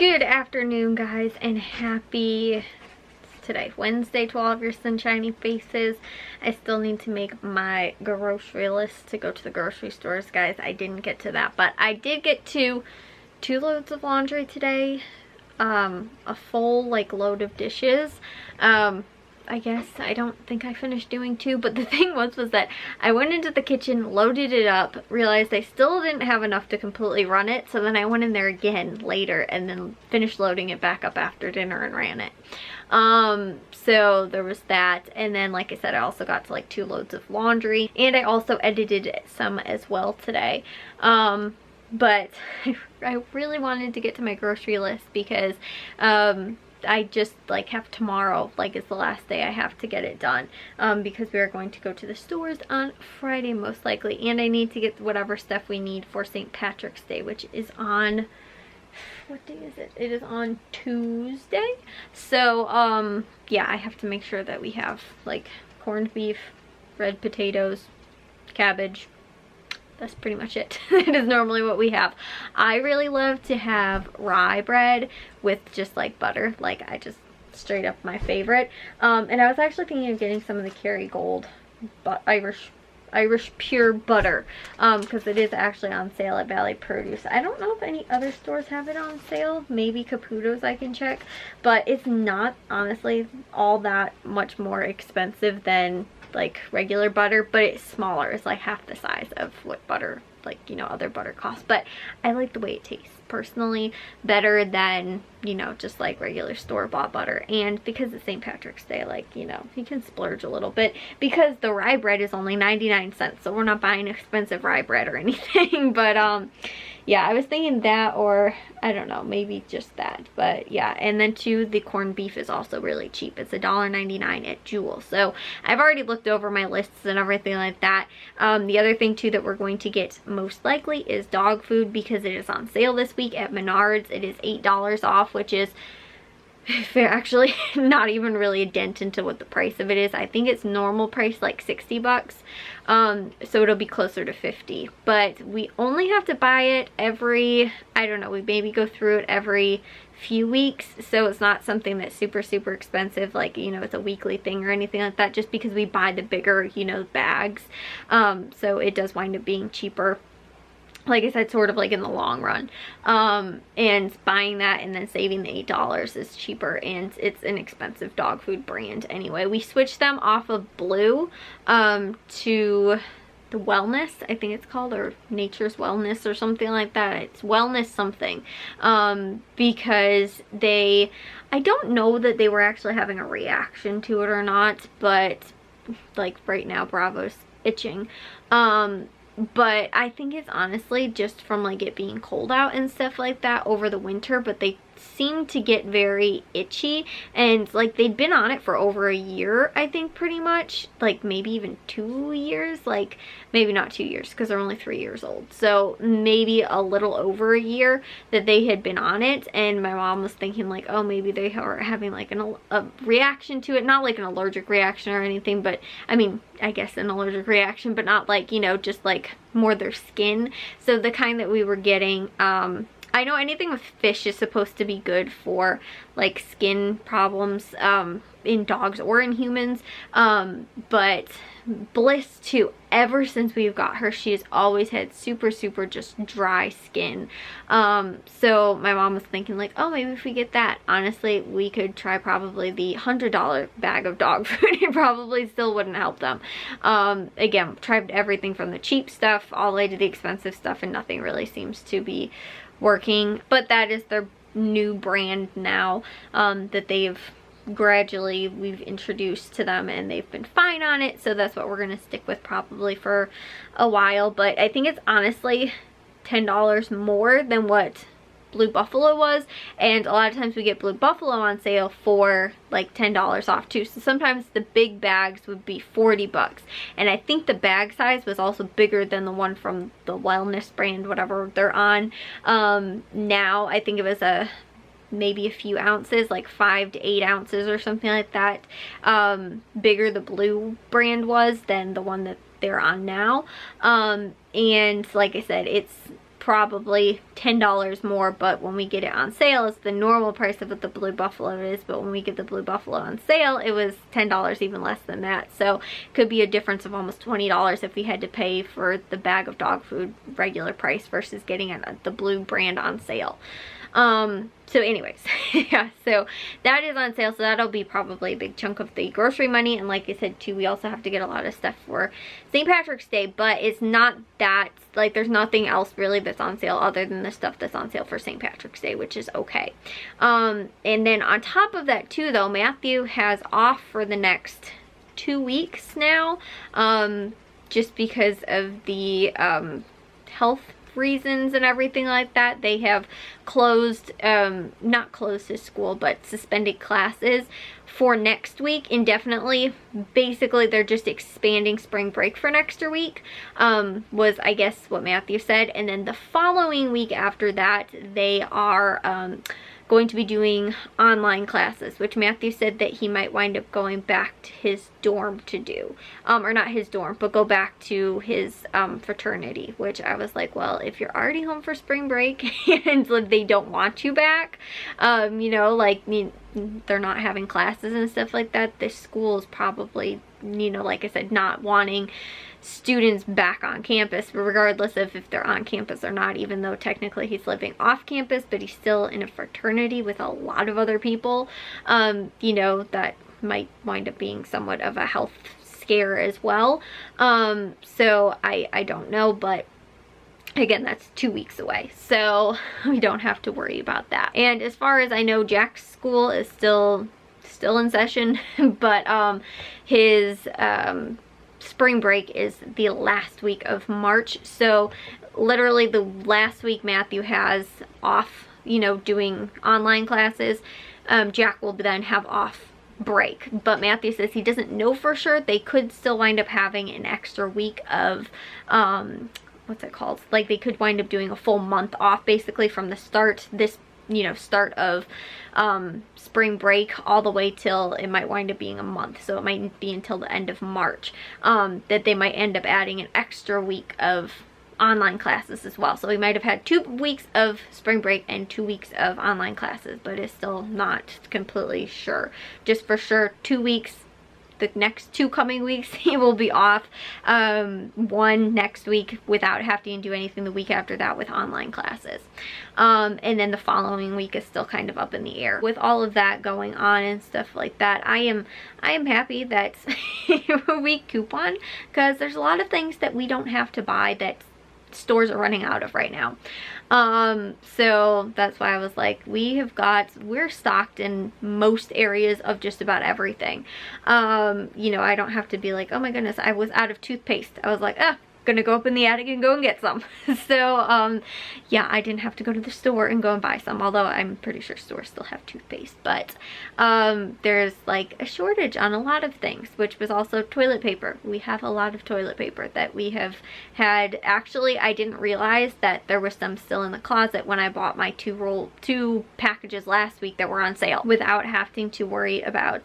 Good afternoon, guys, and happy today, Wednesday, to all of your sunshiny faces. I still need to make my grocery list to go to the grocery stores, guys. I didn't get to that, but I did get to 2 loads of laundry today, a full load of dishes. I guess I don't think I finished doing 2, but the thing was that I went into the kitchen, loaded it up, realized I still didn't have enough to completely run it, so then I went in there again later and then finished loading it back up after dinner and ran it. So there was that, and then like I said, I also got to 2 loads of laundry, and I also edited some as well today. But I really wanted to get to my grocery list because I just have tomorrow is the last day I have to get it done, because we are going to go to the stores on Friday most likely, and I need to get whatever stuff we need for St. Patrick's Day, which is on, what day is it? It is on Tuesday. So yeah, I have to make sure that we have corned beef, red potatoes, cabbage. That's pretty much it. It is normally what we have. I really love to have rye bread with just butter. I just straight up my favorite. And I was actually thinking of getting some of the Kerrygold Irish pure butter, because it is actually on sale at Valley Produce. I don't know if any other stores have it on sale. Maybe Caputo's I can check, but it's not honestly all that much more expensive than regular butter, but it's smaller. It's half the size of what butter other butter costs, but I like the way it tastes personally better than just regular store-bought butter. And because it's St. Patrick's Day, you can splurge a little bit, because the rye bread is only 99 cents, so we're not buying expensive rye bread or anything. But yeah, I was thinking that, or I don't know, maybe just that. But yeah, and then too, the corned beef is also really cheap. It's $1.99 at Jewel. So I've already looked over my lists and everything like that. The other thing too that we're going to get most likely is dog food, because it is on sale this week at Menards. It is $8 off, which is actually not even really a dent into what the price of it is. I think it's normal price $60, so it'll be closer to 50, but we only have to buy it every, I don't know, we maybe go through it every few weeks, so it's not something that's super expensive, it's a weekly thing or anything like that, just because we buy the bigger bags. So it does wind up being cheaper, like I said, sort of in the long run. And buying that and then saving the $8 is cheaper, and it's an expensive dog food brand anyway. We switched them off of Blue to the Wellness, I think it's called, or Nature's Wellness or something like that. It's Wellness something, because I don't know that they were actually having a reaction to it or not, but right now Bravo's itching. But I think it's honestly just from it being cold out and stuff like that over the winter, but they seem to get very itchy, and they'd been on it for over a year, I think, pretty much, maybe even 2 years, maybe not 2 years because they're only 3 years old, so maybe a little over a year that they had been on it. And my mom was thinking oh, maybe they are having a reaction to it, not an allergic reaction or anything, but I mean, I guess an allergic reaction, but not just more their skin. So the kind that we were getting, I know anything with fish is supposed to be good for skin problems in dogs or in humans, but Bliss too, ever since we've got her, she has always had super just dry skin. So my mom was thinking oh, maybe if we get that, honestly we could try probably the $100 bag of dog food. It probably still wouldn't help them. Again, tried everything from the cheap stuff all the way to the expensive stuff, and nothing really seems to be working. But that is their new brand now, that we've introduced to them, and they've been fine on it, so that's what we're gonna stick with probably for a while. But I think it's honestly $10 more than what Blue Buffalo was, and a lot of times we get Blue Buffalo on sale for $10 off too. So sometimes the big bags would be $40, and I think the bag size was also bigger than the one from the Wellness brand, whatever they're on now. I think it was maybe a few ounces, 5 to 8 ounces or something like that, bigger the Blue brand was than the one that they're on now. And like I said, it's probably $10 more, but when we get it on sale, it's the normal price of what the Blue Buffalo is, but when we get the Blue Buffalo on sale, it was $10, even less than that. So it could be a difference of almost $20 if we had to pay for the bag of dog food regular price versus getting it at the Blue brand on sale. So anyways, yeah, so that is on sale, so that'll be probably a big chunk of the grocery money. And like I said too, we also have to get a lot of stuff for St. Patrick's Day, but it's not that, like, there's nothing else really that's on sale other than the stuff that's on sale for St. Patrick's Day, which is okay. And then on top of that too though, Matthew has off for the next 2 weeks now, just because of the health reasons and everything like that. They have closed, not closed his school, but suspended classes for next week indefinitely. Basically, they're just expanding spring break for next week, was I guess what Matthew said. And then the following week after that, they are going to be doing online classes, which Matthew said that he might wind up going back to his dorm to do, or not his dorm, but go back to his fraternity, which I was like, well, if you're already home for spring break and they don't want you back, you know, like, they're not having classes and stuff like that, this school is probably, you know, like I said, not wanting students back on campus, regardless of if they're on campus or not, even though technically he's living off campus, but he's still in a fraternity with a lot of other people, you know, that might wind up being somewhat of a health scare as well. So I don't know, but again, that's 2 weeks away, so we don't have to worry about that. And as far as I know, Jack's school is still in session, but his spring break is the last week of March, so literally the last week Matthew has off, you know, doing online classes, Jack will then have off break. But Matthew says he doesn't know for sure. They could still wind up having an extra week of what's it called, like they could wind up doing a full month off basically from the start, this, you know, start of spring break all the way till it might wind up being a month, so it might be until the end of March, that they might end up adding an extra week of online classes as well. So we might have had 2 weeks of spring break and 2 weeks of online classes, but it's still not completely sure. Just for sure, 2 weeks, the next 2 coming weeks he will be off, 1 next week without having to do anything, the week after that with online classes, and then the following week is still kind of up in the air. With all of that going on and stuff like that, I am happy that we coupon, because there's a lot of things that we don't have to buy that stores are running out of right now. So that's why I was like, we're stocked in most areas of just about everything. You know, I don't have to be like, oh my goodness, I was out of toothpaste. I was like, gonna go up in the attic and go and get some. So yeah, I didn't have to go to the store and go and buy some, although I'm pretty sure stores still have toothpaste. But there's like a shortage on a lot of things, which was also toilet paper. We have a lot of toilet paper that we have had. Actually, I didn't realize that there was some still in the closet when I bought my 2 packages last week that were on sale, without having to worry about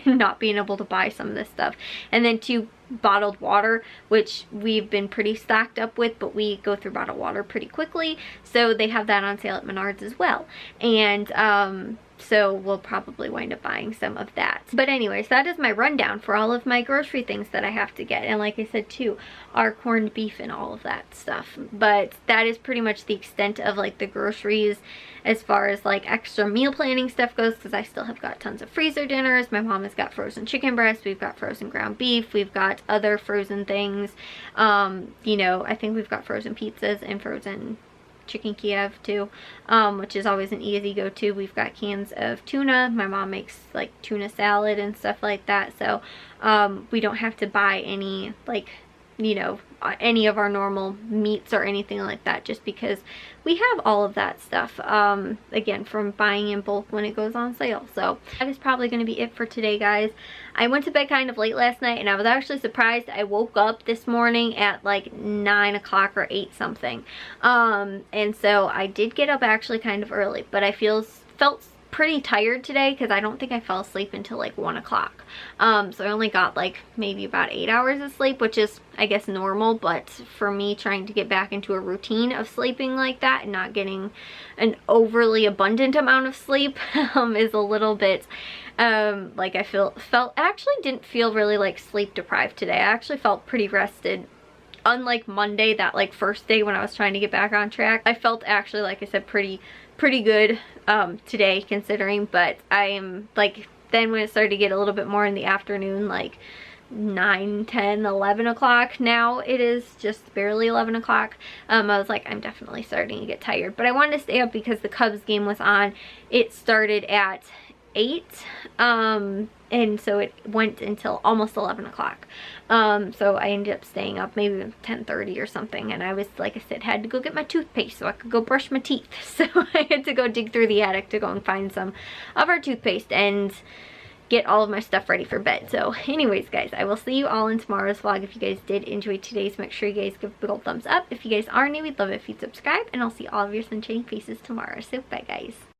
not being able to buy some of this stuff. And then 2 bottled water, which we've been pretty stocked up with, but we go through bottled water pretty quickly, so they have that on sale at Menards as well. And so we'll probably wind up buying some of that. But anyways, that is my rundown for all of my grocery things that I have to get. And like I said too, our corned beef and all of that stuff. But that is pretty much the extent of like the groceries as far as like extra meal planning stuff goes, because I still have got tons of freezer dinners. My mom has got frozen chicken breast, we've got frozen ground beef, we've got other frozen things. You know, I think we've got frozen pizzas and frozen chicken Kiev too, which is always an easy go-to. We've got cans of tuna. My mom makes like tuna salad and stuff like that, so we don't have to buy any, like, you know, any of our normal meats or anything like that, just because we have all of that stuff, again, from buying in bulk when it goes on sale. So that is probably going to be it for today, guys. I went to bed kind of late last night, and I was actually surprised. I woke up this morning at like 9 o'clock or 8 something, and so I did get up actually kind of early, but I felt pretty tired today because I don't think I fell asleep until like 1 o'clock. So I only got like maybe about 8 hours of sleep, which is I guess normal, but for me trying to get back into a routine of sleeping like that and not getting an overly abundant amount of sleep is a little bit like I actually didn't feel really like sleep deprived today. I actually felt pretty rested. Unlike Monday, that like first day when I was trying to get back on track, I felt actually, like I said, pretty good today considering, but I am like, then when it started to get a little bit more in the afternoon, like 9, 10, 11 o'clock, now it is just barely 11 o'clock, I was like, I'm definitely starting to get tired. But I wanted to stay up because the Cubs game was on. It started at 8, and so it went until almost 11 o'clock. So I ended up staying up maybe 10:30 or something, and I was, like I said, had to go get my toothpaste so I could go brush my teeth. So I had to go dig through the attic to go and find some of our toothpaste and get all of my stuff ready for bed. So anyways, guys, I will see you all in tomorrow's vlog. If you guys did enjoy today's, make sure you guys give a big old thumbs up. If you guys are new, we'd love it if you'd subscribe, and I'll see all of your sunshine faces tomorrow. So bye, guys.